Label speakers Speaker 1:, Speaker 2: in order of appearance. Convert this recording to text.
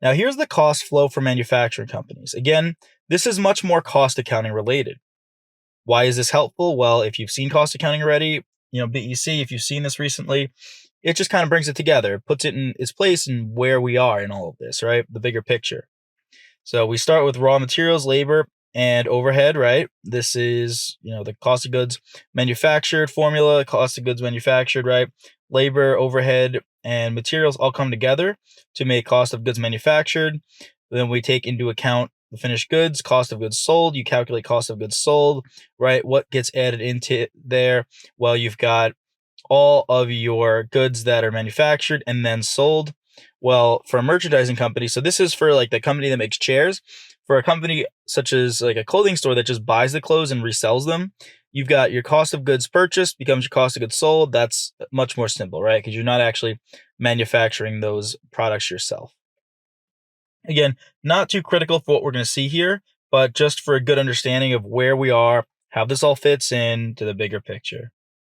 Speaker 1: Now, here's the cost flow for manufacturing companies. Again, this is much more cost accounting related. Why is this helpful? Well, if you've seen cost accounting already, BEC, if you've seen this recently, it just kind of brings it together. It puts it in its place and where we are in all of this, right? The bigger picture. So we start with raw materials, labor, and overhead, right? This is, the cost of goods manufactured formula, cost of goods manufactured, right? Labor, overhead, and materials all come together to make cost of goods manufactured. Then we take into account the finished goods, cost of goods sold. You calculate cost of goods sold, right? What gets added into there? Well, you've got all of your goods that are manufactured and then sold. Well, for a merchandising company, so this is for like the company that makes chairs. For a company such as like a clothing store that just buys the clothes and resells them, you've got your cost of goods purchased becomes your cost of goods sold. That's much more simple, right? Because you're not actually manufacturing those products yourself. Again, not too critical for what we're going to see here, but just for a good understanding of where we are, how this all fits into the bigger picture.